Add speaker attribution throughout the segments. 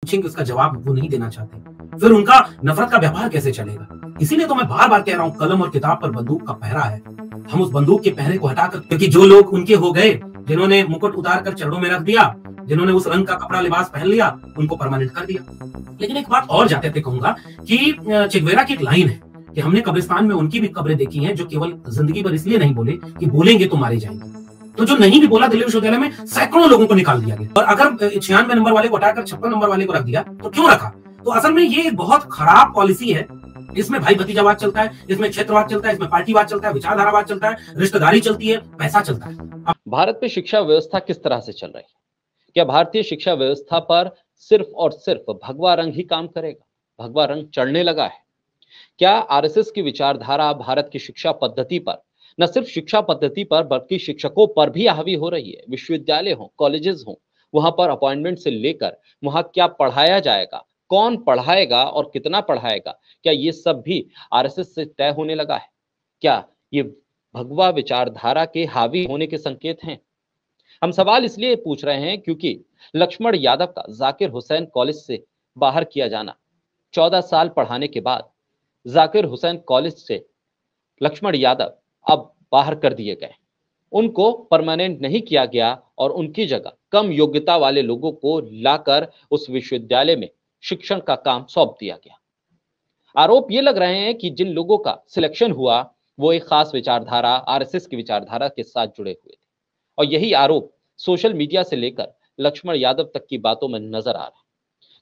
Speaker 1: पूछेंगे उसका जवाब वो नहीं देना चाहते, फिर उनका नफरत का व्यवहार कैसे चलेगा। इसीलिए तो मैं बार बार कह रहा हूं, कलम और किताब पर बंदूक का पहरा है, हम उस बंदूक के पहरे को हटाकर, क्योंकि जो लोग उनके हो गए, जिन्होंने मुकुट उतार कर चरणों में रख दिया, जिन्होंने उस रंग का कपड़ा लिबास पहन लिया, उनको परमानेंट कर दिया। लेकिन एक बात और जाते थे कहूंगा कि चिगवेरा की एक लाइन है कि हमने कब्रिस्तान में उनकी भी कब्रें देखी हैं जो केवल जिंदगी भर इसलिए नहीं बोले कि बोलेंगे तो मारे जाएंगे। तो जो नहीं भी बोला, दिल्ली विश्वविद्यालय में सैकड़ों लोगों को निकाल दिया गया, और अगर 96 नंबर वाले को हटाकर 56 नंबर वाले को रख दिया तो क्यों रखा। तो असल में ये बहुत खराब पॉलिसी है। इसमें भाई भतीजावाद चलता है, इसमें क्षेत्रवाद चलता है, इसमें पार्टीवाद चलता है, विचारधारावाद चलता है, रिश्तेदारी चलती है, पैसा चलता है।
Speaker 2: भारत में शिक्षा व्यवस्था किस तरह से चल रही है? क्या भारतीय शिक्षा व्यवस्था पर सिर्फ और सिर्फ भगवा रंग ही काम करेगा? भगवा रंग चढ़ने लगा है क्या? आरएसएस की विचारधारा भारत की शिक्षा पद्धति पर, न सिर्फ शिक्षा पद्धति पर बल्कि शिक्षकों पर भी हावी हो रही है। विश्वविद्यालय हो, कॉलेजेस हो, वहां पर अपॉइंटमेंट से लेकर वहां क्या पढ़ाया जाएगा, कौन पढ़ाएगा और कितना पढ़ाएगा, क्या ये सब भी आरएसएस से तय होने लगा है? क्या ये भगवा विचारधारा के हावी होने के संकेत हैं? हम सवाल इसलिए पूछ रहे हैं क्योंकि लक्ष्मण यादव का जाकिर हुसैन कॉलेज से बाहर किया जाना, 14 साल पढ़ाने के बाद जाकिर हुसैन कॉलेज से लक्ष्मण यादव अब बाहर कर दिए गए। उनको परमानेंट नहीं किया गया और उनकी जगह कम योग्यता वाले लोगों को लाकर उस विश्वविद्यालय में शिक्षण का काम सौंप दिया गया। आरोप ये लग रहे हैं कि जिन लोगों का सिलेक्शन हुआ वो एक खास विचारधारा, आरएसएस की विचारधारा के साथ जुड़े हुए थे, और यही आरोप सोशल मीडिया से लेकर लक्ष्मण यादव तक की बातों में नजर आ रहा है।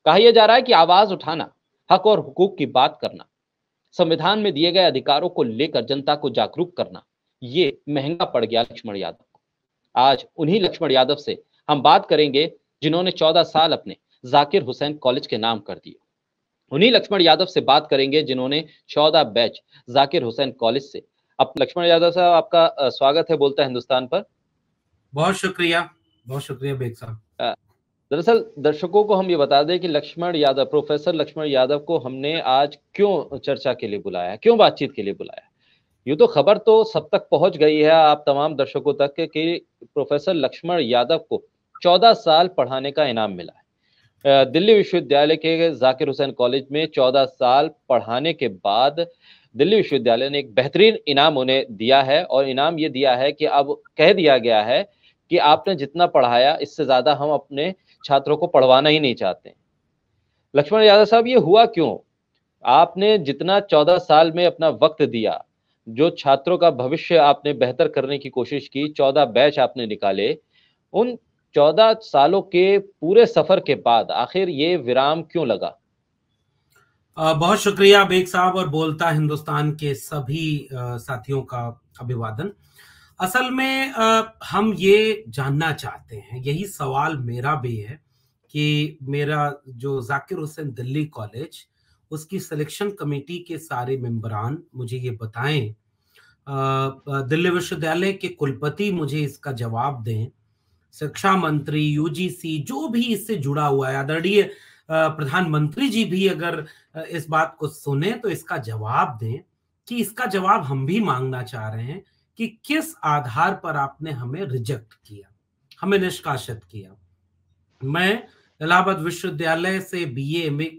Speaker 2: कहा यह जा रहा है कि आवाज उठाना, हक और हुकूक की बात करना, संविधान में दिए गए अधिकारों को लेकर जनता को जागरूक करना, ये महंगा पड़ गया लक्ष्मण यादव को। आज उन्हीं लक्ष्मण यादव से हम बात करेंगे जिन्होंने 14 साल अपने जाकिर हुसैन कॉलेज के नाम कर दिए। उन्हीं लक्ष्मण यादव से बात करेंगे जिन्होंने 14 बैच जाकिर हुसैन कॉलेज से। अब लक्ष्मण यादव साहब, आपका स्वागत है बोलता हिंदुस्तान पर।
Speaker 1: बहुत शुक्रिया बेग साहब।
Speaker 2: दरअसल दर्शकों को हम ये बता दें कि लक्ष्मण यादव, प्रोफेसर लक्ष्मण यादव को हमने आज क्यों चर्चा के लिए बुलाया, क्यों बातचीत के लिए बुलाया। यूं तो खबर तो सब तक पहुंच गई है, आप तमाम दर्शकों तक, कि प्रोफेसर लक्ष्मण यादव को 14 साल पढ़ाने का इनाम मिला है। दिल्ली विश्वविद्यालय के जाकिर हुसैन कॉलेज में 14 साल पढ़ाने के बाद दिल्ली विश्वविद्यालय ने एक बेहतरीन इनाम उन्हें दिया है, और इनाम ये दिया है कि अब कह दिया गया है कि आपने जितना पढ़ाया इससे ज्यादा हम अपने छात्रों को पढ़वाना ही नहीं चाहते। लक्ष्मण यादव साहब, ये हुआ क्यों? आपने जितना 14 साल में अपना वक्त दिया, जो छात्रों का भविष्य आपने बेहतर करने की कोशिश की, 14 बैच आपने निकाले, उन 14 सालों के पूरे सफर के बाद आखिर ये विराम क्यों लगा?
Speaker 1: बहुत शुक्रिया बेग साहब, और बोलता हिंदुस्तान के सभी साथियों का अभिवादन। असल में हम ये जानना चाहते हैं, यही सवाल मेरा भी है कि मेरा जो जाकिर हुसैन दिल्ली कॉलेज, उसकी सिलेक्शन कमेटी के सारे मेंबरान मुझे ये बताएं, दिल्ली विश्वविद्यालय के कुलपति मुझे इसका जवाब दें, शिक्षा मंत्री, यूजीसी, जो भी इससे जुड़ा हुआ है, आदरणीय प्रधानमंत्री जी भी अगर इस बात को सुने तो इसका जवाब दें, कि इसका जवाब हम भी मांगना चाह रहे हैं कि किस आधार पर आपने हमें रिजेक्ट किया, हमें निष्कासित किया। मैं इलाहाबाद विश्वविद्यालय से BA MA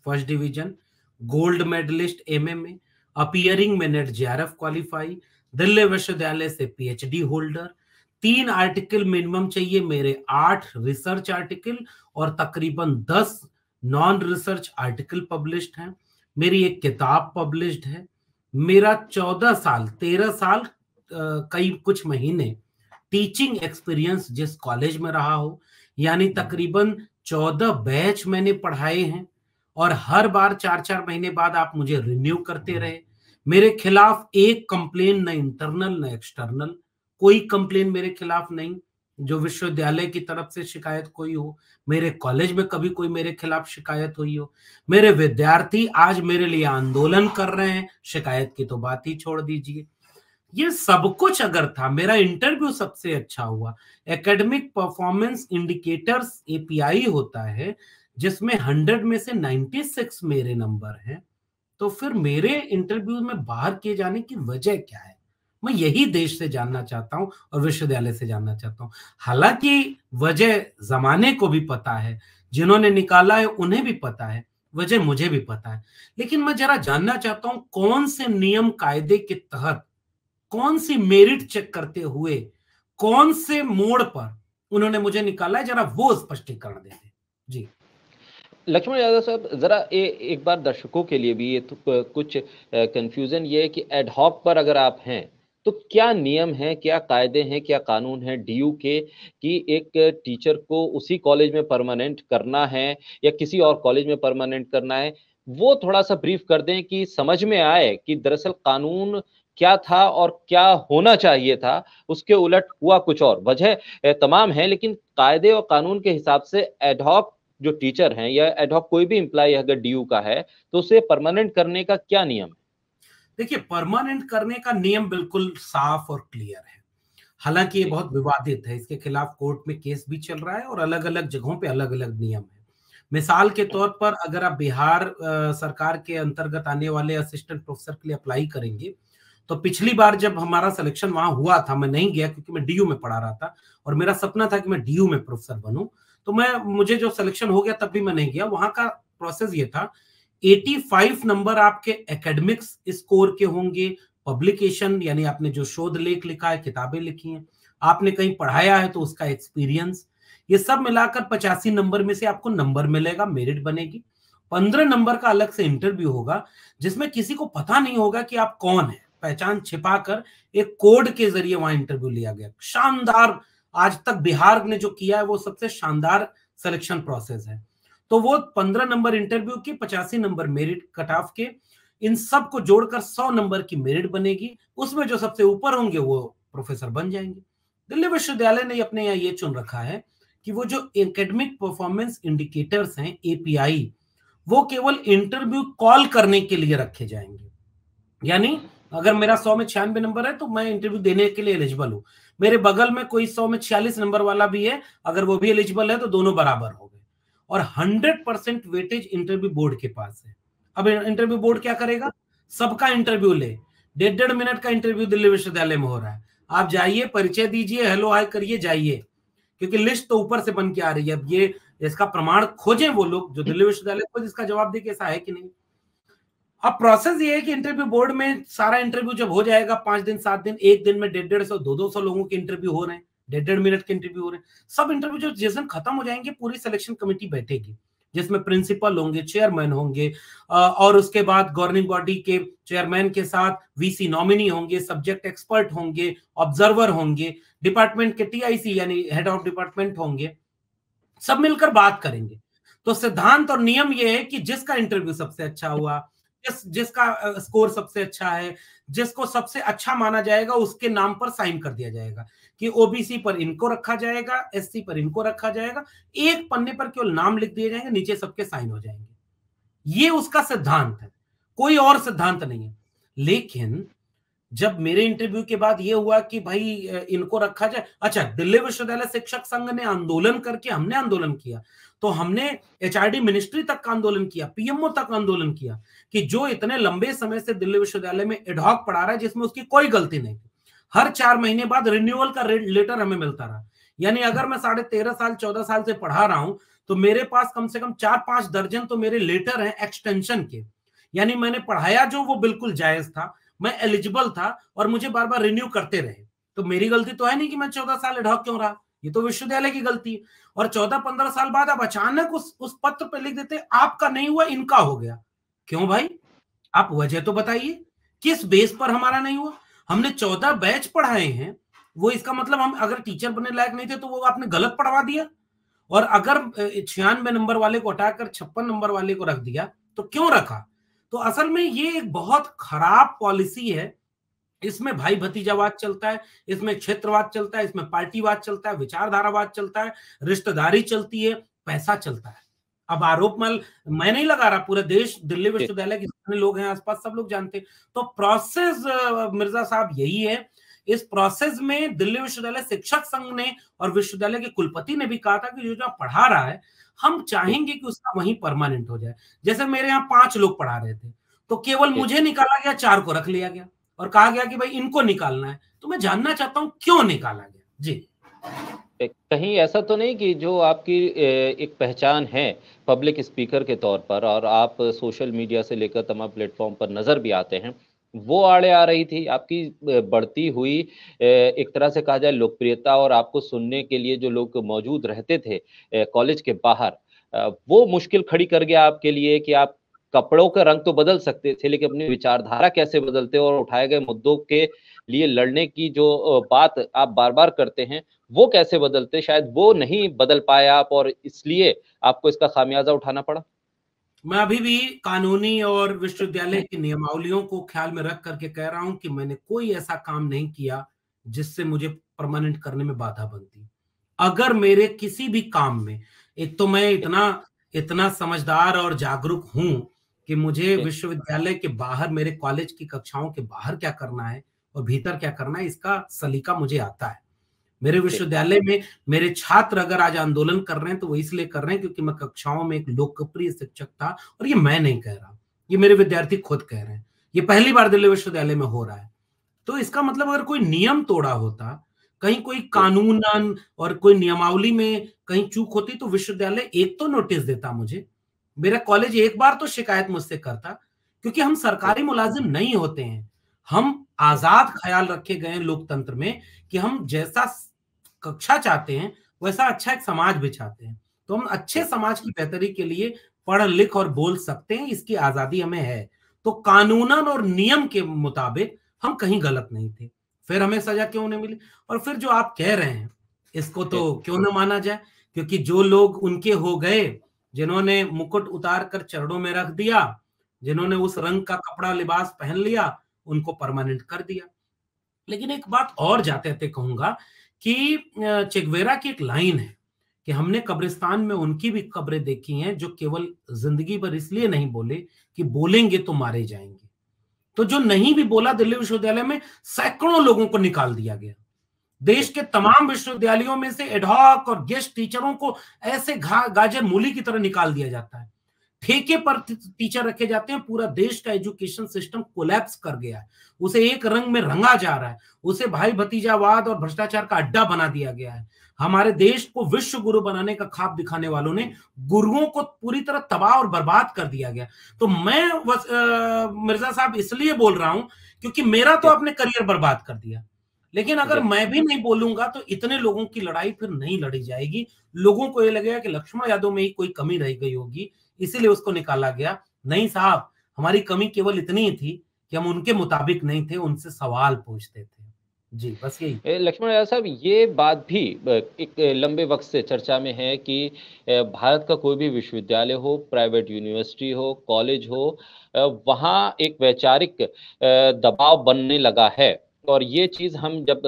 Speaker 1: first division, gold medalist MA में, अपीयरिंग में नेट जेआरएफ क्वालिफाई, दिल्ली विश्वविद्यालय से पीएचडी होल्डर, 3 आर्टिकल मिनिमम चाहिए मेरे, 8 रिसर्च आर्टिकल और तकरीबन 10 नॉन रिसर्च आर्टिकल पब्लिश्ड हैं। मेरी एक किताब पब्लिश्ड है। मेरा 14 साल 13 साल कई कुछ महीने टीचिंग एक्सपीरियंस जिस कॉलेज में रहा हो, यानी तकरीबन 14 बैच मैंने पढ़ाए हैं, और हर बार 4-4 महीने बाद आप मुझे रिन्यू करते रहे। मेरे खिलाफ एक कंप्लेन, न इंटरनल न एक्सटर्नल, कोई कंप्लेन मेरे खिलाफ नहीं जो विश्वविद्यालय की तरफ से शिकायत कोई हो, मेरे कॉलेज में कभी कोई मेरे खिलाफ शिकायत हुई हो। मेरे विद्यार्थी आज मेरे लिए आंदोलन कर रहे हैं, शिकायत की तो बात ही छोड़ दीजिए। ये सब कुछ अगर था, मेरा इंटरव्यू सबसे अच्छा हुआ, एकेडमिक परफॉर्मेंस इंडिकेटर्स एपीआई होता है जिसमें 100 में से 96 मेरे नंबर हैं, तो फिर मेरे इंटरव्यू में बाहर किए जाने की वजह क्या है? मैं यही देश से जानना चाहता हूं और विश्वविद्यालय से जानना चाहता हूं। हालांकि वजह जमाने को भी पता है, जिन्होंने निकाला है उन्हें भी पता है, वजह मुझे भी पता है। लेकिन मैं जरा जानना चाहता हूं कौन से नियम कायदे के तहत, कौन सी मेरिट चेक करते हुए, कौन से मोड़ पर उन्होंने मुझे निकाला है, जरा वो स्पष्टीकरण दे दें। जी।
Speaker 2: लक्ष्मण यादव साहब, जरा एक बार दर्शकों के लिए भी ये तो कुछ कंफ्यूजन ये है कि एडहॉक पर अगर आप हैं तो क्या नियम है, क्या कायदे हैं, क्या कानून है डीयू के कि एक टीचर को उसी कॉलेज में परमानेंट करना है या किसी और कॉलेज में परमानेंट करना है, वो थोड़ा सा ब्रीफ कर दें कि समझ में आए कि दरअसल कानून क्या था और क्या होना चाहिए था, उसके उलट हुआ कुछ और। वजह तमाम है, लेकिन कायदे और कानून के हिसाब से एडहॉक जो टीचर हैं या एडहॉक कोई भी एम्प्लॉय अगर डीयू का है तो उसे परमानेंट करने का क्या नियम है?
Speaker 1: देखिए, परमानेंट करने का नियम बिल्कुल साफ और क्लियर है। हालांकि ये बहुत विवादित है, इसके खिलाफ कोर्ट में केस भी चल रहा है और अलग अलग जगहों पे अलग अलग नियम है। मिसाल के तौर पर अगर आप बिहार सरकार के अंतर्गत आने वाले असिस्टेंट प्रोफेसर के लिए अप्लाई करेंगे, तो पिछली बार जब हमारा सिलेक्शन वहां हुआ था, मैं नहीं गया क्योंकि मैं डीयू में पढ़ा रहा था और मेरा सपना था कि मैं डीयू में प्रोफेसर बनूं। तो मुझे जो सिलेक्शन हो गया तब भी मैं नहीं गया। वहां का प्रोसेस ये था, 85 नंबर आपके एकेडमिक्स स्कोर के होंगे, पब्लिकेशन यानी आपने जो शोध लेख लिखा है, किताबें लिखी हैं, आपने कहीं पढ़ाया है तो उसका एक्सपीरियंस, ये सब मिलाकर 85 नंबर में से आपको नंबर मिलेगा, मेरिट बनेगी। 15 नंबर का अलग से इंटरव्यू होगा जिसमें किसी को पता नहीं होगा कि आप कौन है, पहचान छिपाकर एक कोड के जरिए वहां इंटरव्यू लिया गया। शानदार, आज तक बिहार ने जो किया है वो सबसे शानदार सिलेक्शन प्रोसेस है। तो वो 15 नंबर इंटरव्यू की, 85 नंबर मेरिट कट ऑफ के, इन सब को जोड़कर 100 नंबर की मेरिट बनेगी। उसमें जो सबसे ऊपर होंगे वो प्रोफेसर बन जाएंगे। दिल्ली विश्वविद्यालय ने अपने यहाँ ये चुन रखा है कि वो जो एकेडमिक परफॉर्मेंस इंडिकेटर्स हैं, एपीआई, वो केवल इंटरव्यू कॉल करने के लिए रखे जाएंगे। यानी अगर मेरा 100 में 96 नंबर है तो मैं इंटरव्यू देने के लिए एलिजिबल हूं। मेरे बगल में कोई 100 में 46 नंबर वाला भी है, अगर वो भी एलिजिबल है तो दोनों बराबर हो गए। और 100% वेटेज इंटरव्यू बोर्ड के पास है। अब इंटरव्यू बोर्ड क्या करेगा, सबका इंटरव्यू ले, 1.5 मिनट का इंटरव्यू दिल्ली विश्वविद्यालय में हो रहा है। आप जाइए, परिचय दीजिए, हेलो हाय करिए, जाइए, क्योंकि लिस्ट तो ऊपर से बन के आ रही है। अब ये इसका प्रमाण खोजें वो लोग जो दिल्ली विश्वविद्यालय खुद इसका जवाब दे कि ऐसा है कि नहीं। अब प्रोसेस ये है कि इंटरव्यू बोर्ड में सारा इंटरव्यू जब हो जाएगा, 5 दिन 7 दिन, एक दिन में 150 200 लोगों के इंटरव्यू हो रहे हैं, 1.5 मिनट के इंटरव्यू हो रहे हैं। सब इंटरव्यू जो जिस दिन खत्म हो जाएंगे, पूरी सिलेक्शन कमेटी बैठेगी जिसमें प्रिंसिपल होंगे, चेयरमैन होंगे, और उसके बाद गवर्निंग बॉडी के चेयरमैन के साथ वीसी नॉमिनी होंगे, सब्जेक्ट एक्सपर्ट होंगे, ऑब्जर्वर होंगे, डिपार्टमेंट के टीआईसी यानी हेड ऑफ डिपार्टमेंट होंगे, सब मिलकर बात करेंगे। तो सिद्धांत और नियम ये है कि जिसका इंटरव्यू सबसे अच्छा हुआ, जिसका स्कोर सबसे अच्छा है, जिसको सबसे अच्छा माना जाएगा, उसके नाम पर साइन कर दिया जाएगा कि ओबीसी पर इनको रखा जाएगा, एससी पर इनको रखा जाएगा। एक पन्ने पर केवल नाम लिख दिए जाएंगे, नीचे सबके साइन हो जाएंगे। ये उसका सिद्धांत है, कोई और सिद्धांत नहीं है। लेकिन जब मेरे इंटरव्यू के बाद ये हुआ कि भाई इनको रखा जाए, अच्छा, दिल्ली विश्वविद्यालय शिक्षक संघ ने आंदोलन करके, हमने आंदोलन किया, तो हमने एचआरडी मिनिस्ट्री तक का आंदोलन किया, पीएमओ तक आंदोलन किया कि जो इतने लंबे समय से दिल्ली विश्वविद्यालय में एडहॉक पढ़ा रहा है जिसमें उसकी कोई गलती नहीं थी, हर 4 महीने बाद रिन्यूअल का लेटर हमें मिलता रहा। यानी अगर मैं 13.5 साल 14 साल से पढ़ा रहा हूं तो मेरे पास कम से कम 4-5 दर्जन तो मेरे लेटर हैं एक्सटेंशन के। यानी मैंने पढ़ाया जो वो बिल्कुल जायज था, मैं एलिजिबल था और मुझे बार बार रिन्यू करते रहे। तो मेरी गलती तो है नहीं कि मैं 14 साल एडहॉक क्यों रहा, ये तो विश्वविद्यालय की गलती है। और 14-15 साल बाद अब अचानक उस पत्र पे लिख देते आपका नहीं हुआ, इनका हो गया। क्यों भाई, आप वजह तो बताइए, किस बेस पर हमारा नहीं हुआ? हमने 14 बैच पढ़ाए हैं, वो इसका मतलब हम अगर टीचर बनने लायक नहीं थे तो वो आपने गलत पढ़वा दिया। और अगर 96 नंबर वाले को हटाकर 56 नंबर वाले को रख दिया तो क्यों रखा? तो असल में ये एक बहुत खराब पॉलिसी है। इसमें भाई भतीजावाद चलता है, इसमें क्षेत्रवाद चलता है, इसमें पार्टीवाद चलता है, विचारधारावाद चलता है, रिश्तेदारी चलती है, पैसा चलता है। अब आरोप मैं नहीं लगा रहा, पूरे देश, दिल्ली विश्वविद्यालय के जितने लोग हैं आसपास सब लोग जानते हैं। तो प्रोसेस मिर्जा साहब यही है। इस प्रोसेस में दिल्ली विश्वविद्यालय शिक्षक संघ ने और विश्वविद्यालय के कुलपति ने भी कहा था कि जो पढ़ा रहा है हम चाहेंगे कि उसका वहीं परमानेंट हो जाए। जैसे मेरे यहाँ 5 लोग पढ़ा रहे थे तो केवल मुझे निकाला गया, 4 को रख लिया गया और कहा गया कि भाई इनको निकालना है। तो मैं जानना चाहता हूं क्यों निकाला गया। जी।
Speaker 2: कहीं ऐसा तो नहीं कि जो आपकी एक पहचान है पब्लिक स्पीकर के तौर पर और आप सोशल मीडिया से लेकर तमाम प्लेटफॉर्म पर नजर भी आते हैं, वो आड़े आ रही थी आपकी बढ़ती हुई एक तरह से कहा जाए लोकप्रियता, और आपको सुनने के लिए जो लोग मौजूद रहते थे कॉलेज के बाहर, वो मुश्किल खड़ी कर गया आपके लिए कि आप कपड़ों का रंग तो बदल सकते थे लेकिन अपनी विचारधारा कैसे बदलते और उठाए गए मुद्दों के लिए लड़ने की जो बात आप बार बार करते हैं वो कैसे बदलते, शायद वो नहीं बदल पाए आप और इसलिए आपको इसका खामियाजा उठाना पड़ा।
Speaker 1: मैं अभी भी कानूनी और विश्वविद्यालय की नियमावलियों को ख्याल में रख करके कह रहा हूं कि मैंने कोई ऐसा काम नहीं किया जिससे मुझे परमानेंट करने में बाधा बनती। अगर मेरे किसी भी काम में, एक तो मैं इतना इतना समझदार और जागरूक हूं कि मुझे
Speaker 2: जी,
Speaker 1: विश्वविद्यालय के बाहर, मेरे कॉलेज की कक्षाओं के बाहर क्या करना है और भीतर क्या करना है, इसका सलीका मुझे आता है। मेरे
Speaker 2: जी,
Speaker 1: विश्वविद्यालय में मेरे छात्र अगर आज आंदोलन कर रहे हैं तो वो इसलिए कर रहे हैं क्योंकि मैं कक्षाओं में एक लोकप्रिय शिक्षक था, और ये मैं नहीं कह रहा, ये मेरे विद्यार्थी खुद कह रहे हैं। ये पहली बार दिल्ली विश्वविद्यालय में हो रहा है। तो इसका मतलब अगर कोई नियम तोड़ा होता, कहीं कोई
Speaker 2: जी,
Speaker 1: कानूनन और कोई नियमावली में कहीं चूक होती, तो विश्वविद्यालय एक तो नोटिस देता मुझे, मेरा कॉलेज एक बार तो शिकायत मुझसे करता, क्योंकि हम
Speaker 2: जी,
Speaker 1: सरकारी मुलाजिम नहीं होते हैं। हम आजाद ख्याल रखे गए हैं लोकतंत्र में कि हम जैसा कक्षा चाहते हैं वैसा अच्छा एक समाज भी चाहते हैं। तो हम अच्छे
Speaker 2: जी,
Speaker 1: समाज की बेहतरी के लिए पढ़ लिख और बोल सकते हैं, इसकी आजादी हमें है। तो कानूनन और नियम के मुताबिक हम कहीं गलत नहीं थे, फिर हमें सजा क्यों नहीं मिली? और फिर जो आप कह रहे हैं, इसको
Speaker 2: जी,
Speaker 1: तो क्यों ना माना जाए, क्योंकि जो लोग उनके हो गए, जिन्होंने मुकुट उतार कर चरणों में रख दिया, जिन्होंने उस
Speaker 2: जी,
Speaker 1: रंग का कपड़ा लिबास पहन लिया, उनको परमानेंट कर दिया। लेकिन एक बात और जाते-जाते कहूँगा कि चेगवेरा की एक लाइन है कि हमने कब्रिस्तान में उनकी भी कब्रें देखी हैं जो केवल ज़िंदगी भर इसलिए नहीं बोले कि बोलेंगे तो मारे जाएँगे। तो जो नहीं भी बोला, दिल्ली विश्वविद्यालय में सैकड़ों लोगों को निकाल दिया गया। देश
Speaker 2: जी,
Speaker 1: के तमाम विश्वविद्यालयों में से एडहॉक और गेस्ट टीचरों को ऐसे गाजर मूली की तरह निकाल दिया जाता है। ठेके पर टीचर रखे जाते हैं। पूरा देश का एजुकेशन सिस्टम कोलैप्स कर गया है। उसे एक रंग में रंगा जा रहा है। उसे भाई भतीजावाद और भ्रष्टाचार का अड्डा बना दिया गया है। हमारे देश को विश्व गुरु बनाने का ख्वाब दिखाने वालों ने गुरुओं को पूरी तरह तबाह और बर्बाद कर दिया गया। तो मैं मिर्जा साहब इसलिए बोल रहा हूं क्योंकि मेरा तो
Speaker 2: जी,
Speaker 1: आपने करियर बर्बाद कर दिया। लेकिन अगर
Speaker 2: जी,
Speaker 1: मैं भी नहीं बोलूंगा तो इतने लोगों की लड़ाई फिर नहीं लड़ी जाएगी। लोगों को ये लगेगा कि लक्ष्मण यादव में ही कोई कमी रह गई होगी, इसीलिए उसको निकाला गया। नहीं साहब, हमारी कमी केवल इतनी ही थी कि हम उनके मुताबिक नहीं थे, उनसे सवाल पूछते थे। जी, बस यही।
Speaker 2: लक्ष्मण यादव साहब, ये बात भी एक लंबे वक्त से चर्चा में है कि भारत का कोई भी विश्वविद्यालय हो, प्राइवेट यूनिवर्सिटी हो, कॉलेज हो, वहाँ एक वैचारिक दबाव बनने लगा है। और ये चीज़ हम जब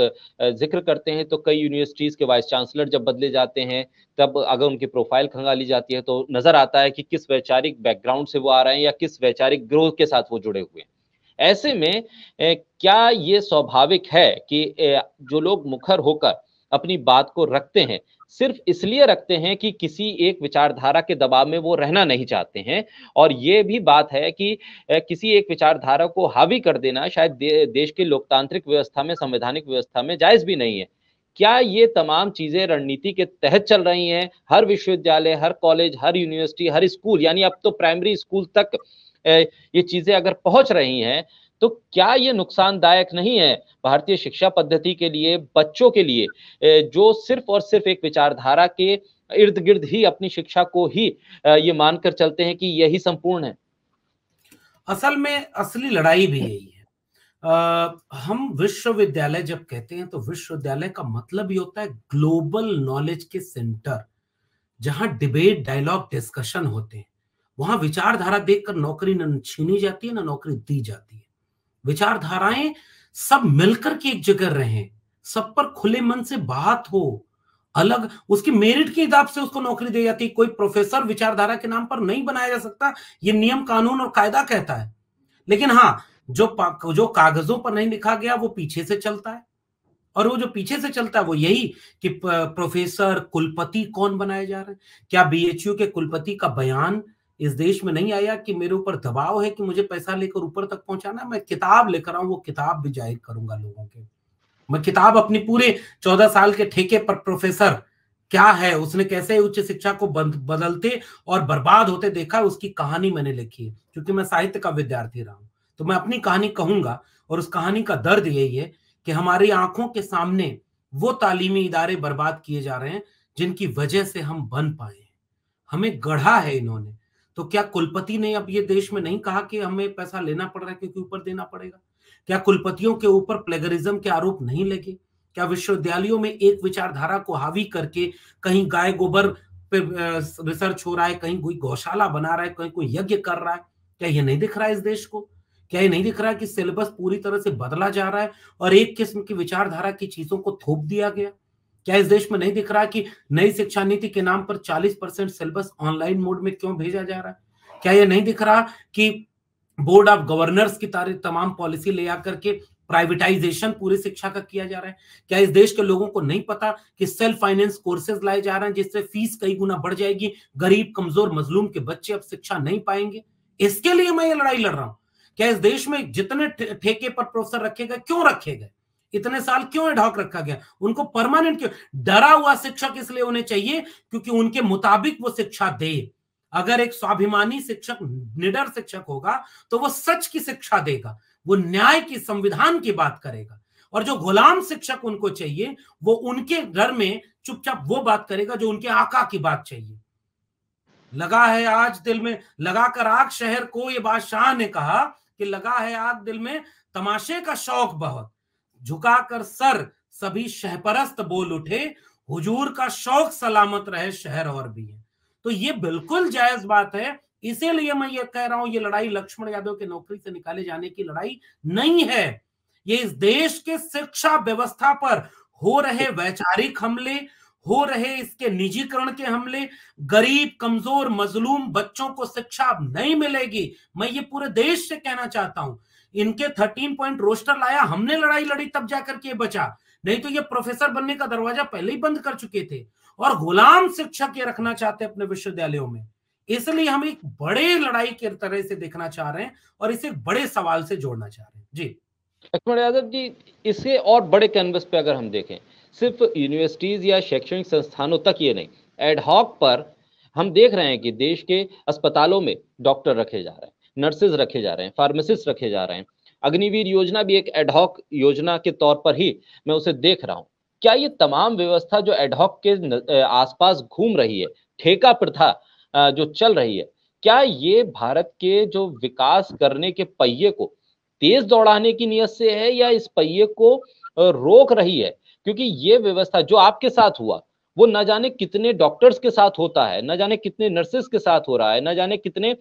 Speaker 2: जिक्र करते हैं तो कई यूनिवर्सिटीज़ के वाइस चांसलर जब बदले जाते हैं, तब अगर उनकी प्रोफाइल खंगाली जाती है तो नज़र आता है कि किस वैचारिक बैकग्राउंड से वो आ रहे हैं या किस वैचारिक ग्रोह के साथ वो जुड़े हुए हैं। ऐसे में क्या ये स्वाभाविक है कि जो लोग मुखर होकर अपनी बात को रखते हैं, सिर्फ इसलिए रखते हैं कि किसी एक विचारधारा के दबाव में वो रहना नहीं चाहते हैं, और ये भी बात है कि किसी एक विचारधारा को हावी कर देना शायद देश के लोकतांत्रिक व्यवस्था में, संवैधानिक व्यवस्था में जायज़ भी नहीं है। क्या ये तमाम चीज़ें रणनीति के तहत चल रही हैं? हर विश्वविद्यालय, हर कॉलेज, हर यूनिवर्सिटी, हर स्कूल, यानी अब तो प्राइमरी स्कूल तक ये चीज़ें अगर पहुँच रही हैं, तो क्या ये नुकसानदायक नहीं है भारतीय शिक्षा पद्धति के लिए, बच्चों के लिए, जो सिर्फ़ और सिर्फ़ एक विचारधारा के इर्द-गिर्द ही अपनी शिक्षा को ही ये मानकर चलते हैं कि यही संपूर्ण है?
Speaker 1: असल में असली लड़ाई भी यही है। हम विश्वविद्यालय जब कहते हैं तो विश्वविद्यालय का मतलब ही होता है ग्लोबल नॉलेज के सेंटर, जहां डिबेट, डायलॉग, डिस्कशन होते हैं। वहां विचारधारा देखकर नौकरी न छीनी जाती है, ना नौकरी दी जाती है। विचारधाराएं सब मिलकर के एक जगह रहें, सब पर खुले मन से बात हो, अलग उसकी मेरिट के हिसाब से उसको नौकरी दी जाती है। कोई प्रोफेसर विचारधारा के नाम पर नहीं बनाया जा सकता, ये नियम, कानून और कायदा कहता है। लेकिन हाँ, जो कागजों पर नहीं लिखा गया वो पीछे से चलता है, और वो जो पीछे से चलता है वो यही कि प्रोफेसर, कुलपति कौन बनाए जा रहे हैं। क्या बीएचयू के कुलपति का बयान इस देश में नहीं आया कि मेरे ऊपर दबाव है कि मुझे पैसा लेकर ऊपर तक पहुंचाना है, मैं किताब लेकर आऊं, वो किताब भी जाहिर करूंगा लोगों के। मैं किताब अपनी पूरे 14 साल के ठेके पर प्रोफेसर क्या है, उसने कैसे उच्च शिक्षा को बदलते और बर्बाद होते देखा, उसकी कहानी मैंने लिखी है। क्योंकि मैं साहित्य का विद्यार्थी रहा हूं, तो मैं अपनी कहानी कहूंगा। और उस कहानी का दर्द यही है कि हमारी आंखों के सामने वो तालीमी इदारे बर्बाद किए जा रहे हैं जिनकी वजह से हम बन पाए। हमें गढ़ा है इन्होंने। तो क्या कुलपति ने अब ये देश में नहीं कहा कि हमें पैसा लेना पड़ रहा है क्योंकि ऊपर देना पड़ेगा? क्या कुलपतियों के ऊपर प्लेगरिज्म के आरोप नहीं लगे? क्या विश्वविद्यालयों में एक विचारधारा को हावी करके कहीं गाय गोबर पे रिसर्च हो रहा है, कहीं कोई गौशाला बना रहा है, कहीं कोई यज्ञ कर रहा है? क्या ये नहीं दिख रहा है इस देश को? क्या ये नहीं दिख रहा है कि सिलेबस पूरी तरह से बदला जा रहा है और एक किस्म की विचारधारा की चीजों को थोप दिया गया? क्या इस देश में नहीं दिख रहा कि नई शिक्षा नीति के नाम पर 40% सिलेबस ऑनलाइन मोड में क्यों भेजा जा रहा है? क्या ये नहीं दिख रहा कि बोर्ड ऑफ गवर्नर्स की तमाम पॉलिसी ले आकर के प्राइवेटाइजेशन पूरी शिक्षा का किया जा रहा है? क्या इस देश के लोगों को नहीं पता कि सेल्फ फाइनेंस कोर्सेज लाए जा रहे हैं जिससे फीस कई गुना बढ़ जाएगी, गरीब कमजोर मजलूम के बच्चे अब शिक्षा नहीं पाएंगे? इसके लिए मैं ये लड़ाई लड़ रहा हूं। क्या इस देश में जितने ठेके पर प्रोफेसर रखे गए, क्यों रखे गए? इतने साल क्यों एडहॉक रखा गया? उनको परमानेंट क्यों? डरा हुआ शिक्षक इसलिए होने चाहिए क्योंकि उनके मुताबिक वो शिक्षा दे। अगर एक स्वाभिमानी शिक्षक, निडर शिक्षक होगा तो वो सच की शिक्षा देगा, वो न्याय की, संविधान की बात करेगा। और जो गुलाम शिक्षक उनको चाहिए वो उनके घर में चुपचाप वो बात करेगा जो उनके आका की बात चाहिए। लगा है आज दिल में लगाकर आग शहर को, ये बादशाह ने कहा कि लगा है आग दिल में तमाशे का शौक बहुत, झुकाकर सर सभी शहपरस्त बोल उठे, हुजूर का शौक सलामत रहे शहर और भी है। तो ये बिल्कुल जायज बात है। इसीलिए मैं ये कह रहा हूं, ये लड़ाई लक्ष्मण यादव के नौकरी से निकाले जाने की लड़ाई नहीं है। ये इस देश के शिक्षा व्यवस्था पर हो रहे वैचारिक हमले, हो रहे इसके निजीकरण के हमले, गरीब कमजोर मजलूम बच्चों को शिक्षा अब नहीं मिलेगी। मैं ये पूरे देश से कहना चाहता हूं। इनके 13 पॉइंट रोस्टर लाया, हमने लड़ाई लड़ी तब जाकर के बचा, नहीं तो ये प्रोफेसर बनने का दरवाजा पहले ही बंद कर चुके थे। और गुलाम शिक्षक ये रखना चाहते हैं अपने विश्वविद्यालयों में। इसलिए हम एक बड़े लड़ाई की तरह से देखना चाह रहे हैं और इसे बड़े सवाल से जोड़ना चाह रहे हैं। जी
Speaker 2: लक्ष्मण यादव जी, इसे और बड़े कैनवस पे अगर हम देखें, सिर्फ यूनिवर्सिटीज या शैक्षणिक संस्थानों तक ये नहीं, एडहॉक पर हम देख रहे हैं कि देश के अस्पतालों में डॉक्टर रखे जा रहे हैं, नर्सेज रखे जा रहे हैं, फार्मासिस्ट रखे जा रहे हैं। अग्निवीर योजना भी एक एडहॉक योजना के तौर पर ही मैं उसे देख रहा हूं। क्या ये तमाम व्यवस्था जो एडहॉक के आसपास घूम रही है, ठेका प्रथा जो चल रही है, क्या ये भारत के जो विकास करने के पहिए को तेज दौड़ाने की नियत से है या इस पहिए को रोक रही है? क्योंकि ये व्यवस्था जो आपके साथ हुआ वो न जाने कितने डॉक्टर्स के साथ होता है, न जाने कितने नर्सेस के साथ हो रहा है, न जाने कितने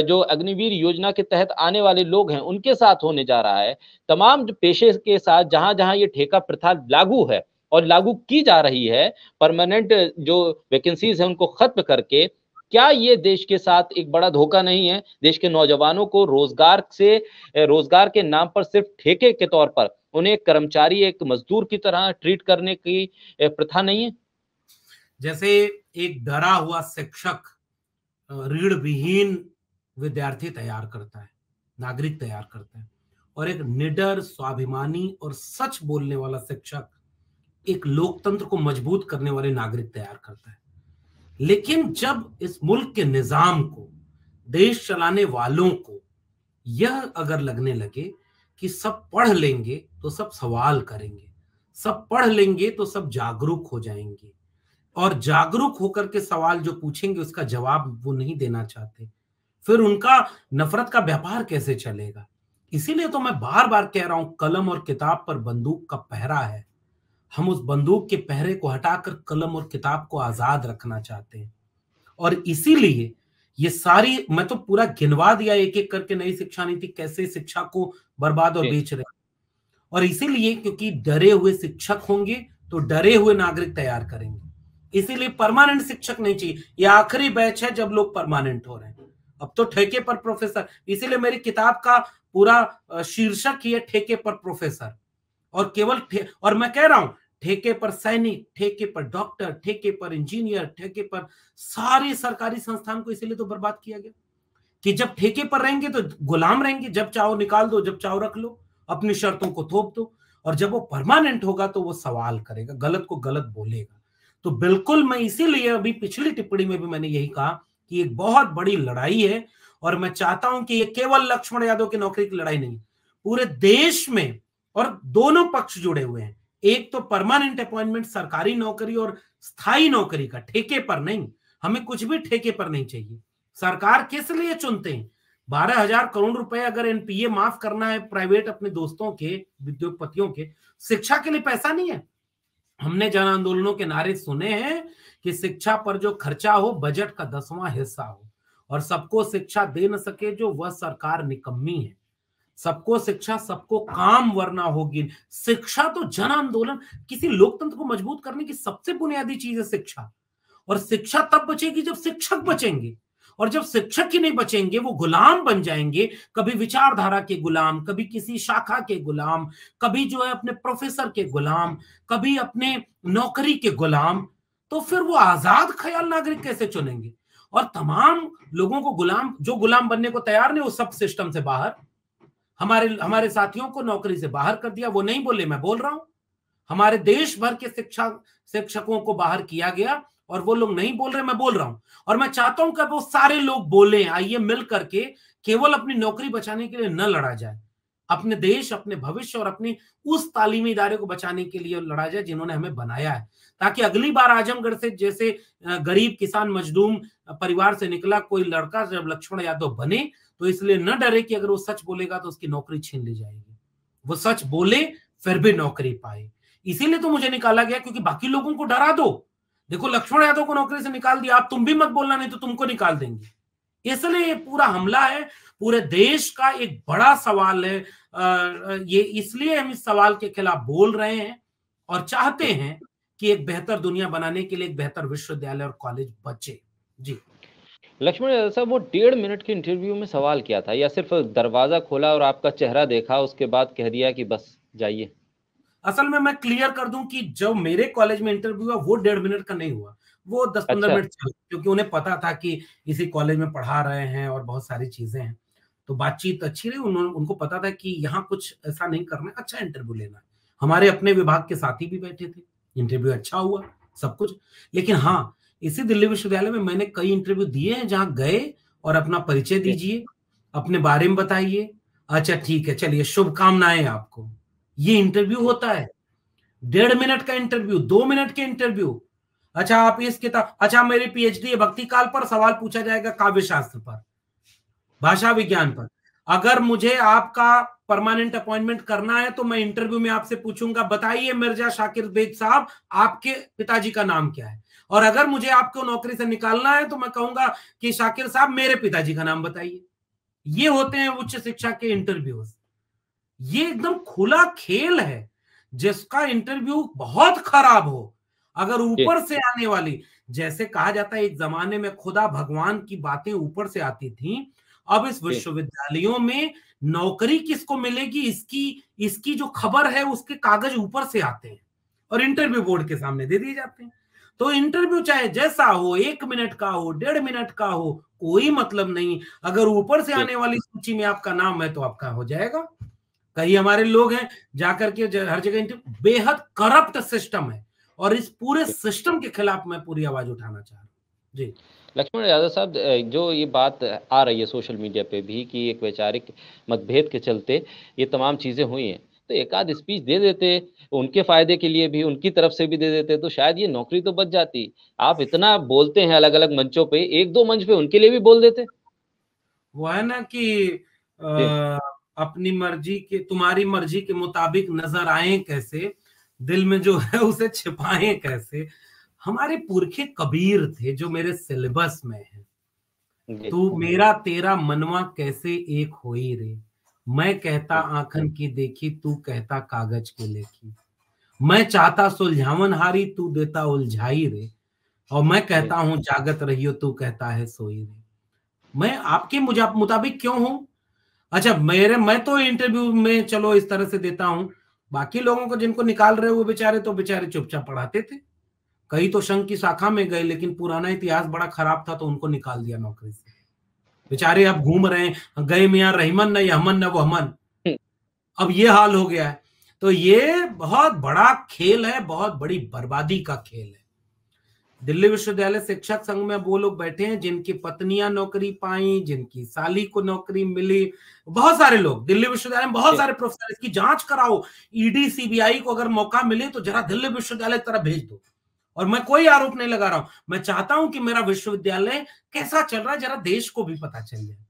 Speaker 2: जो अग्निवीर योजना के तहत आने वाले लोग हैं उनके साथ होने जा रहा है। तमाम जो पेशे के साथ जहां जहां ये ठेका प्रथा लागू है और लागू की जा रही है, परमानेंट जो वैकेंसीज है उनको खत्म करके, क्या ये देश के साथ एक बड़ा धोखा नहीं है? देश के नौजवानों को रोजगार के नाम पर सिर्फ ठेके के तौर पर उन्हें एक कर्मचारी, एक मजदूर की तरह ट्रीट करने की प्रथा नहीं है?
Speaker 1: जैसे एक डरा हुआ शिक्षक ऋण विहीन विद्यार्थी तैयार करता है, नागरिक तैयार करता है, और एक निडर, स्वाभिमानी और सच बोलने वाला शिक्षक एक लोकतंत्र को मजबूत करने वाले नागरिक तैयार करता है। लेकिन जब इस मुल्क के निजाम को, देश चलाने वालों को यह अगर लगने लगे कि सब पढ़ लेंगे तो सब सवाल करेंगे, सब पढ़ लेंगे तो सब जागरूक हो जाएंगे, और जागरूक होकर के सवाल जो पूछेंगे उसका जवाब वो नहीं देना चाहते, फिर उनका नफरत का व्यापार कैसे चलेगा? इसीलिए तो मैं बार बार कह रहा हूं, कलम और किताब पर बंदूक का पहरा है। हम उस बंदूक के पहरे को हटाकर कलम और किताब को आजाद रखना चाहते हैं। और इसीलिए ये सारी, मैं तो पूरा गिनवा दिया एक एक करके नई शिक्षा नीति कैसे शिक्षा को बर्बाद और बेच रहे हैं। और इसीलिए क्योंकि डरे हुए शिक्षक होंगे तो डरे हुए नागरिक तैयार करेंगे। इसीलिए परमानेंट शिक्षक नहीं चाहिए। ये आखिरी बैच है जब लोग परमानेंट हो रहे हैं। अब तो ठेके पर प्रोफेसर, इसीलिए मेरी किताब का पूरा शीर्षक ही है ठेके पर प्रोफेसर। और केवल और मैं कह रहा हूं, ठेके पर सैनिक, ठेके पर डॉक्टर, ठेके पर इंजीनियर, ठेके पर सारी सरकारी संस्थान को इसीलिए तो बर्बाद किया गया कि जब ठेके पर रहेंगे तो गुलाम रहेंगे, जब चाहो निकाल दो, जब चाहो रख लो, अपनी शर्तों को थोप दो। और जब वो परमानेंट होगा तो वो सवाल करेगा, गलत को गलत बोलेगा। तो बिल्कुल मैं इसीलिए अभी पिछली टिप्पणी में भी मैंने यही कहा कि एक बहुत बड़ी लड़ाई है, और मैं चाहता हूं कि ये केवल लक्ष्मण यादव की नौकरी की लड़ाई नहीं, पूरे देश में, और दोनों पक्ष जुड़े हुए हैं। एक तो परमानेंट अपॉइंटमेंट, सरकारी नौकरी और स्थायी नौकरी का, ठेके पर नहीं, हमें कुछ भी ठेके पर नहीं चाहिए। सरकार किस लिए चुनते हैं? 12,000 करोड़ रुपए अगर एनपीए माफ करना है प्राइवेट अपने दोस्तों के, उद्योगपतियों के, शिक्षा के लिए पैसा नहीं है। हमने जन आंदोलनों के नारे सुने हैं कि शिक्षा पर जो खर्चा हो बजट का 10वां हिस्सा हो, और सबको शिक्षा दे न सके जो, वह सरकार निकम्मी है। सबको शिक्षा, सबको काम, वरना होगी शिक्षा। तो जन आंदोलन, किसी लोकतंत्र को मजबूत करने की सबसे बुनियादी चीज है शिक्षा। और शिक्षा तब बचेगी जब शिक्षक बचेंगे, और जब शिक्षक ही नहीं बचेंगे वो गुलाम बन जाएंगे, कभी विचारधारा के गुलाम, कभी किसी शाखा के गुलाम, कभी जो है अपने प्रोफेसर के गुलाम, कभी अपने नौकरी के गुलाम। तो फिर वो आजाद ख्याल नागरिक कैसे चुनेंगे? और तमाम लोगों को गुलाम, जो गुलाम बनने को तैयार नहीं, वो सब सिस्टम से बाहर। हमारे साथियों को नौकरी से बाहर कर दिया, वो नहीं बोले, मैं बोल रहा हूं। हमारे देश भर के शिक्षकों को बाहर किया गया, और वो लोग नहीं बोल रहे, मैं बोल रहा हूं। और मैं चाहता हूं कि वो सारे लोग बोलें, आइए मिल करके, केवल अपनी नौकरी बचाने के लिए न लड़ा जाए, अपने देश, अपने भविष्य और अपनी उस तालीमी इदारे को बचाने के लिए लड़ा जाए जिन्होंने हमें बनाया है, ताकि अगली बार आजमगढ़ से जैसे गरीब किसान मजदूर परिवार से निकला कोई लड़का जब लक्ष्मण यादव बने, तो इसलिए न डरे कि अगर वो सच बोलेगा तो उसकी नौकरी छीन ली जाएगी। वो सच बोले, फिर भी नौकरी पाए। इसीलिए तो मुझे निकाला गया, क्योंकि बाकी लोगों को डरा दो। देखो, लक्ष्मण यादव को नौकरी से निकाल दिया, आप तुम भी मत बोलना, नहीं तो तुमको निकाल देंगे। इसलिए ये पूरा हमला है, पूरे देश का एक बड़ा सवाल है। ये इसलिए हम इस सवाल के खिलाफ बोल रहे हैं और चाहते हैं कि एक बेहतर दुनिया बनाने के लिए एक बेहतर विश्वविद्यालय और कॉलेज बचे। जी
Speaker 2: लक्ष्मण यादव साहब, वो 1.5 मिनट के इंटरव्यू में सवाल किया था, या सिर्फ दरवाजा खोला और आपका चेहरा देखा, उसके बाद कह दिया कि बस जाइए?
Speaker 1: असल में मैं क्लियर कर दूं कि जब मेरे कॉलेज में इंटरव्यू हुआ वो 1.5 मिनट का नहीं हुआ, वो 10-15
Speaker 2: अच्छा।
Speaker 1: मिनट चला, क्योंकि उन्हें पता था कि इसी कॉलेज में पढ़ा रहे हैं और बहुत सारी चीजें हैं, तो बातचीत अच्छी रही। उनको पता था कि यहाँ कुछ ऐसा नहीं करना है, अच्छा इंटरव्यू लेना है। हमारे अपने विभाग के साथी भी बैठे थे, इंटरव्यू अच्छा हुआ सब कुछ। लेकिन हाँ, इसी दिल्ली विश्वविद्यालय में मैंने कई इंटरव्यू दिए हैं जहां गए और अपना परिचय दीजिए, अपने बारे में बताइए, अच्छा ठीक है चलिए शुभकामनाएं आपको, ये इंटरव्यू होता है। 1.5 मिनट का इंटरव्यू, 2 मिनट के इंटरव्यू। अच्छा आप इस किताब, अच्छा मेरी पीएचडी है भक्ति काल पर, सवाल पूछा जाएगा काव्य शास्त्र पर, भाषा विज्ञान पर। अगर मुझे आपका परमानेंट अपॉइंटमेंट करना है तो मैं इंटरव्यू में आपसे पूछूंगा, बताइए मिर्जा शाकिर बेग साहब आपके पिताजी का नाम क्या है। और अगर मुझे आपको नौकरी से निकालना है तो मैं कहूंगा कि शाकिर साहब मेरे पिताजी का नाम बताइए। ये होते हैं उच्च शिक्षा के इंटरव्यूज। ये एकदम खुला खेल है। जिसका इंटरव्यू बहुत खराब हो, अगर ऊपर से आने वाली, जैसे कहा जाता है एक जमाने में खुदा भगवान की बातें ऊपर से आती थी, अब इस विश्वविद्यालयों में नौकरी किसको मिलेगी इसकी जो खबर है उसके कागज ऊपर से आते हैं और इंटरव्यू बोर्ड के सामने दे दिए जाते हैं। तो इंटरव्यू चाहे जैसा हो, 1 मिनट का हो, 1.5 मिनट का हो, कोई मतलब नहीं। अगर ऊपर से आने वाली सूची में आपका नाम है तो आपका हो जाएगा। कई हमारे लोग हैं जाकर के हर जगह, बेहद करप्ट सिस्टम है और इस पूरे सिस्टम के खिलाफ मैं पूरी आवाज उठाना चाह रहा हूँ। जी
Speaker 2: लक्ष्मण यादव साहब, जो ये बात आ रही है सोशल मीडिया पे भी कि एक वैचारिक मतभेद के चलते ये तमाम चीजें हुई हैं, तो एक आध स्पीच दे देते उनके फायदे के लिए भी, उनकी तरफ से भी दे देते तो शायद ये नौकरी तो बच जाती। आप इतना बोलते हैं अलग अलग मंचों पे, 1-2 मंच पे उनके लिए भी बोल देते।
Speaker 1: वो है ना कि अपनी मर्जी के, तुम्हारी मर्जी के मुताबिक नजर आए कैसे, दिल में जो है उसे छिपाएं कैसे। हमारे पुरखे कबीर थे जो मेरे सिलेबस में है। तू मेरा तेरा मनवा कैसे एक होई रे, मैं कहता आंखन की देखी, तू कहता कागज के लेखी। मैं चाहता सुलझावन हारी, तू देता उलझाई रे, और मैं कहता हूं जागत रहियो, तू कहता है सोई रे। मैं आपके मुताबिक क्यों हूं? अच्छा मैं तो इंटरव्यू में चलो इस तरह से देता हूं, बाकी लोगों को जिनको निकाल रहे वो बेचारे चुपचाप पढ़ाते थे। कई तो संघ की शाखा में गए, लेकिन पुराना इतिहास बड़ा खराब था तो उनको निकाल दिया नौकरी से। बेचारे अब घूम रहे हैं, गए मियां रहीमन न यमन न वहमन, अब ये हाल हो गया है। तो ये बहुत बड़ा खेल है, बहुत बड़ी बर्बादी का खेल है। दिल्ली विश्वविद्यालय शिक्षक संघ में वो लोग बैठे हैं जिनकी पत्नियां नौकरी पाई, जिनकी साली को नौकरी मिली, बहुत सारे लोग दिल्ली विश्वविद्यालय में, बहुत सारे प्रोफेसर। इसकी जांच कराओ, ईडी सीबीआई को अगर मौका मिले तो जरा दिल्ली विश्वविद्यालय की तरफ भेज दो। और मैं कोई आरोप नहीं लगा रहा हूं, मैं चाहता हूं कि मेरा विश्वविद्यालय कैसा चल रहा है जरा देश को भी पता चल जाए।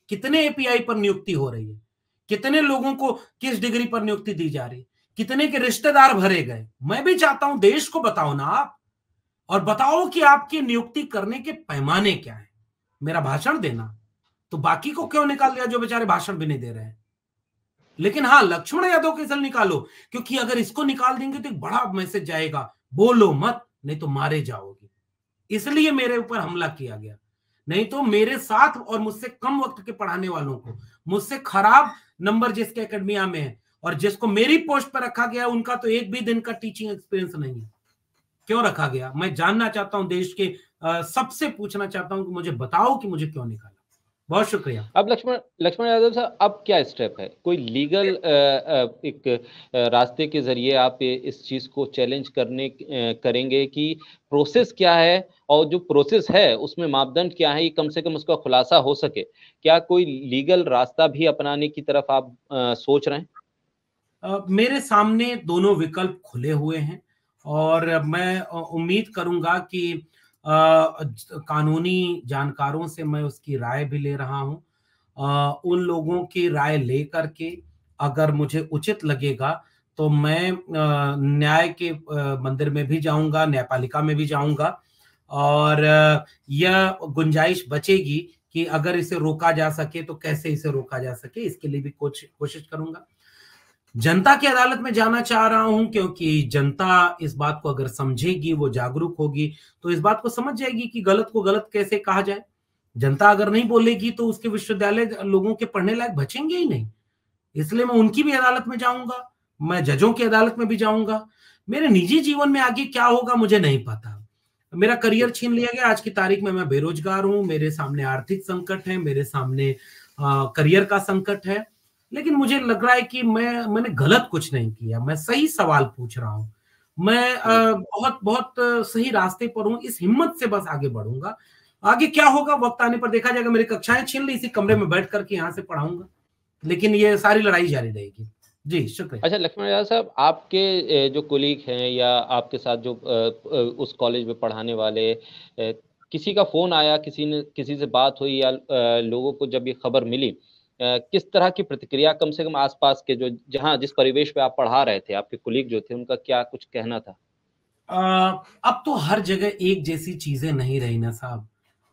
Speaker 1: कितने एपीआई पर नियुक्ति हो रही है, कितने लोगों को किस डिग्री पर नियुक्ति दी जा रही है, कितने के रिश्तेदार भरे गए। मैं भी चाहता हूं, देश को बताओ ना आप, और बताओ कि आपकी नियुक्ति करने के पैमाने क्या है। मेरा भाषण देना तो बाकी को क्यों निकाल दिया जो बेचारे भाषण भी नहीं दे रहे हैं। लेकिन हाँ, लक्ष्मण यादव के इसल निकालो, क्योंकि अगर इसको निकाल देंगे तो एक बड़ा मैसेज जाएगा, बोलो मत नहीं तो मारे जाओगे। इसलिए मेरे ऊपर हमला किया गया। नहीं तो मेरे साथ और मुझसे कम वक्त के पढ़ाने वालों को, मुझसे खराब नंबर जिसके एकेडमिया में है और जिसको मेरी पोस्ट पर रखा गया, उनका तो एक भी दिन का टीचिंग एक्सपीरियंस नहीं है। क्यों रखा गया? मैं जानना चाहता हूं, देश के सबसे पूछना चाहता हूं कि मुझे बताओ कि मुझे क्यों निकाला। बहुत शुक्रिया।
Speaker 2: अब लक्ष्मण यादव साहब, अब क्या स्टेप है? कोई लीगल एक रास्ते के जरिए आप इस चीज को चैलेंज करेंगे कि प्रोसेस क्या है, और जो प्रोसेस है उसमें मापदंड क्या है, ये कम से कम उसका खुलासा हो सके? क्या कोई लीगल रास्ता भी अपनाने की तरफ आप सोच रहे हैं?
Speaker 1: मेरे सामने दोनों विकल्प खुले हुए हैं और मैं उम्मीद करूंगा कि कानूनी जानकारों से मैं उसकी राय भी ले रहा हूं। उन लोगों की राय ले करके अगर मुझे उचित लगेगा तो मैं न्याय के मंदिर में भी जाऊंगा, न्यायपालिका में भी जाऊंगा, और यह गुंजाइश बचेगी कि अगर इसे रोका जा सके तो कैसे इसे रोका जा सके, इसके लिए भी कोशिश करूंगा। जनता की अदालत में जाना चाह रहा हूं क्योंकि जनता इस बात को अगर समझेगी, वो जागरूक होगी, तो इस बात को समझ जाएगी कि गलत को गलत कैसे कहा जाए। जनता अगर नहीं बोलेगी तो उसके विश्वविद्यालय लोगों के पढ़ने लायक बचेंगे ही नहीं। इसलिए मैं उनकी भी अदालत में जाऊंगा, मैं जजों की अदालत में भी जाऊंगा। मेरे निजी जीवन में आगे क्या होगा मुझे नहीं पता। मेरा करियर छीन लिया गया, आज की तारीख में मैं बेरोजगार हूं, मेरे सामने आर्थिक संकट है, मेरे सामने करियर का संकट है। लेकिन मुझे लग रहा है कि मैंने गलत कुछ नहीं किया, मैं सही सवाल पूछ रहा हूं, मैं बहुत बहुत सही रास्ते पर हूं। इस हिम्मत से बस आगे बढ़ूंगा। आगे क्या होगा वक्त आने पर देखा जाएगा। मेरी कक्षाएं छीन ली, इसी कमरे में बैठ करके यहाँ से पढ़ाऊंगा, लेकिन ये सारी लड़ाई जारी रहेगी। जी शुक्रिया।
Speaker 2: अच्छा लक्ष्मण यादव साहब, आपके जो कोलीग हैं या आपके साथ जो उस कॉलेज में पढ़ाने वाले, किसी का फोन आया, किसी से बात हुई, या लोगों को जब ये खबर मिली, किस तरह की प्रतिक्रिया, कम से कम आसपास के जो जिस परिवेश पे आप पढ़ा रहे थे, आपके कोलीग जो थे, उनका क्या कुछ कहना था?
Speaker 1: अब तो हर जगह एक जैसी चीजें नहीं रही ना साहब।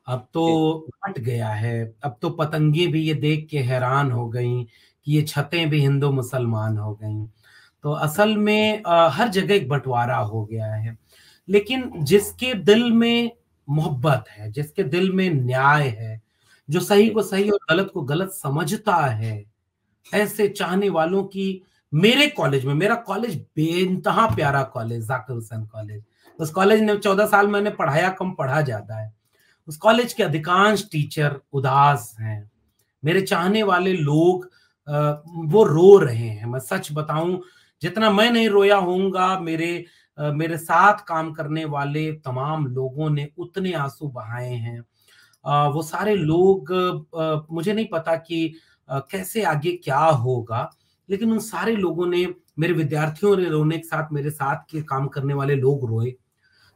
Speaker 1: अब तो बट गया है। अब तो पतंगे भी ये देख के हैरान हो गई कि ये छतें भी हिंदू मुसलमान हो गई। तो असल में हर जगह एक बंटवारा हो गया है। लेकिन जिसके दिल में मोहब्बत है, जिसके दिल में न्याय है, जो सही को सही और गलत को गलत समझता है, ऐसे चाहने वालों की मेरे कॉलेज में, मेरा कॉलेज बेइंतहा प्यारा कॉलेज, जाकिर हुसैन कॉलेज। उस कॉलेज ने 14 साल मैंने पढ़ाया, कम पढ़ा ज्यादा है। उस कॉलेज के अधिकांश टीचर उदास हैं। मेरे चाहने वाले लोग वो रो रहे हैं। मैं सच बताऊं, जितना मैं नहीं रोया होऊंगा, मेरे साथ काम करने वाले तमाम लोगों ने उतने आंसू बहाए हैं। वो सारे लोग, मुझे नहीं पता कि कैसे आगे क्या होगा, लेकिन उन सारे लोगों ने, मेरे विद्यार्थियों ने रोने के साथ मेरे साथ के काम करने वाले लोग रोए।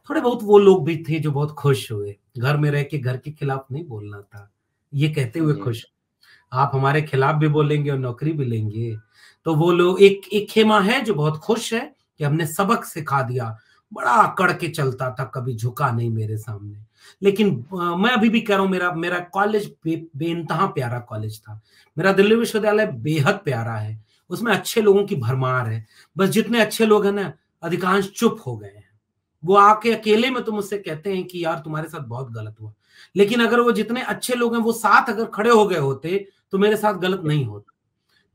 Speaker 1: थोड़े बहुत वो लोग भी थे जो बहुत खुश हुए। घर में रह के घर के खिलाफ नहीं बोलना था, ये कहते हुए खुश, आप हमारे खिलाफ भी बोलेंगे और नौकरी भी लेंगे। तो वो लोग, एक खेमा है जो बहुत खुश है कि हमने सबक सिखा दिया। बड़ा अकड़ के चलता था, कभी झुका नहीं मेरे सामने। लेकिन मैं अभी भी कह रहा हूं, मेरा कॉलेज बेइंतहा प्यारा कॉलेज था। मेरा दिल्ली विश्वविद्यालय बेहद प्यारा है, उसमें अच्छे लोगों की भरमार है। बस जितने अच्छे लोग हैं ना, अधिकांश चुप हो गए हैं। वो आके अकेले में तो मुझसे कहते हैं कि यार तुम्हारे साथ बहुत गलत हुआ। लेकिन अगर वो जितने अच्छे लोग हैं वो साथ अगर खड़े हो गए होते तो मेरे साथ गलत नहीं होता।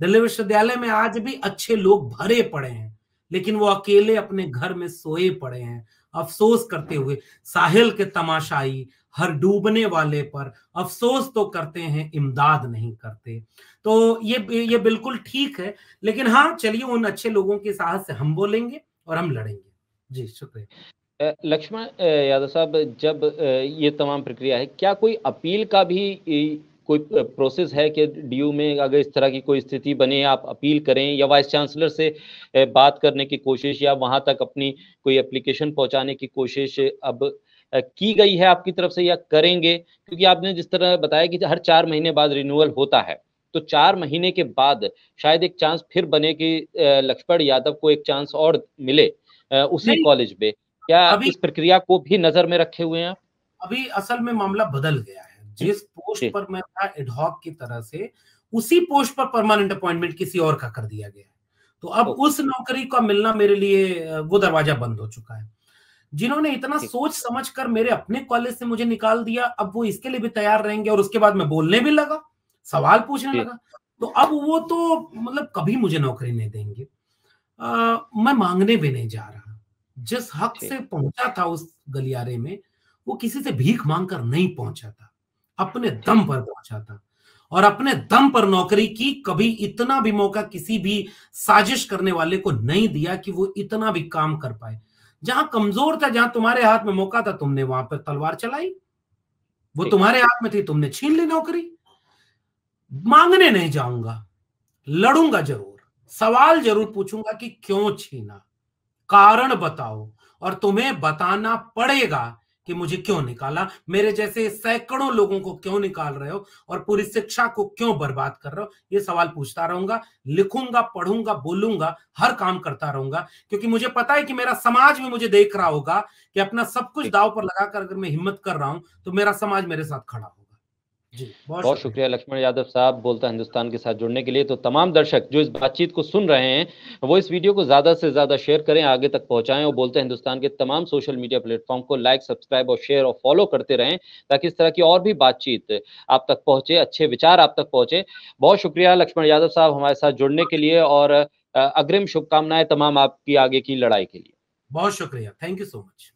Speaker 1: दिल्ली विश्वविद्यालय में आज भी अच्छे लोग भरे पड़े हैं, लेकिन वो अकेले अपने घर में सोए पड़े हैं, अफसोस करते हुए। साहिल के तमाशाई, हर डूबने वाले पर अफसोस तो करते हैं, इमदाद नहीं करते। तो ये बिल्कुल ठीक है, लेकिन हाँ, चलिए उन अच्छे लोगों के साहस से हम बोलेंगे और हम लड़ेंगे। जी, शुक्रिया।
Speaker 2: लक्ष्मण यादव साहब, जब ये तमाम प्रक्रिया है, क्या कोई अपील का भी कोई प्रोसेस है कि डीयू में अगर इस तरह की कोई स्थिति बने आप अपील करें, या वाइस चांसलर से बात करने की कोशिश, या वहां तक अपनी कोई एप्लीकेशन पहुंचाने की कोशिश अब की गई है आपकी तरफ से, या करेंगे? क्योंकि आपने जिस तरह बताया कि हर 4 महीने बाद रिन्यूअल होता है, तो 4 महीने के बाद शायद एक चांस फिर बने कि लक्ष्मण यादव को एक चांस और मिले उसी
Speaker 1: नहीं,
Speaker 2: कॉलेज में। क्या
Speaker 1: अभी
Speaker 2: इस प्रक्रिया को भी नजर में रखे हुए हैं आप?
Speaker 1: अभी असल में मामला बदल गया है।
Speaker 2: हुँ,
Speaker 1: जिस पोस्ट
Speaker 2: जी,
Speaker 1: पर मैं था एडहॉक की तरह से, उसी पोस्ट पर परमानेंट अपॉइंटमेंट किसी और का कर दिया गया है। तो अब
Speaker 2: ओके,
Speaker 1: उस नौकरी का मिलना मेरे लिए वो दरवाजा बंद हो चुका है। जिन्होंने इतना
Speaker 2: ठीक,
Speaker 1: सोच समझ कर मेरे अपने कॉलेज से मुझे निकाल दिया, अब वो इसके लिए भी तैयार रहेंगे, और उसके बाद मैं बोलने भी लगा, सवाल पूछने
Speaker 2: जी,
Speaker 1: लगा, तो अब वो तो मतलब कभी मुझे नौकरी नहीं देंगे। मैं मांगने भी नहीं जा रहा। जिस हक
Speaker 2: ठीक,
Speaker 1: से पहुंचा था उस गलियारे में, वो किसी से भीख मांगकर नहीं पहुंचा था, अपने दम
Speaker 2: ठीक,
Speaker 1: पर पहुंचा था, और अपने दम पर नौकरी की। कभी इतना भी मौका किसी भी साजिश करने वाले को नहीं दिया कि वो इतना भी काम कर पाए। जहां कमजोर था, जहां तुम्हारे हाथ में मौका था, तुमने वहां पर तलवार चलाई। वो
Speaker 2: ठीक,
Speaker 1: तुम्हारे हाथ में थी, तुमने छीन ली नौकरी। मांगने नहीं जाऊंगा, लड़ूंगा जरूर, सवाल जरूर
Speaker 2: ठीक,
Speaker 1: पूछूंगा कि क्यों छीना, कारण बताओ, और तुम्हें बताना पड़ेगा कि मुझे क्यों निकाला, मेरे जैसे सैकड़ों लोगों को क्यों निकाल रहे हो, और पूरी शिक्षा को क्यों बर्बाद कर रहे हो। ये सवाल पूछता रहूंगा, लिखूंगा, पढ़ूंगा, बोलूंगा, हर काम करता रहूंगा, क्योंकि मुझे पता है कि मेरा समाज भी मुझे देख रहा होगा कि अपना सब कुछ
Speaker 2: ठीक।
Speaker 1: दांव पर लगाकर अगर मैं हिम्मत कर रहा हूं, तो मेरा समाज मेरे साथ खड़ा होगा। जी, बहुत
Speaker 2: बहुत
Speaker 1: शुक्रिया।
Speaker 2: शुक्रिया लक्ष्मण यादव साहब, बोलता हिंदुस्तान के साथ जुड़ने के लिए। तो तमाम दर्शक जो इस बातचीत को सुन रहे हैं, वो इस वीडियो को ज़्यादा से ज़्यादा शेयर करें, आगे तक पहुँचाएँ, और बोलते हिंदुस्तान के तमाम सोशल मीडिया प्लेटफ़ॉर्म को लाइक, सब्सक्राइब और शेयर और फॉलो करते रहें, ताकि इस तरह की और भी बातचीत आप तक पहुँचे, अच्छे विचार आप तक पहुँचे। बहुत शुक्रिया लक्ष्मण यादव साहब हमारे साथ जुड़ने के लिए, और अग्रिम शुभकामनाएँ तमाम आपकी आगे की लड़ाई के लिए।
Speaker 1: बहुत शुक्रिया, थैंक यू सो मच।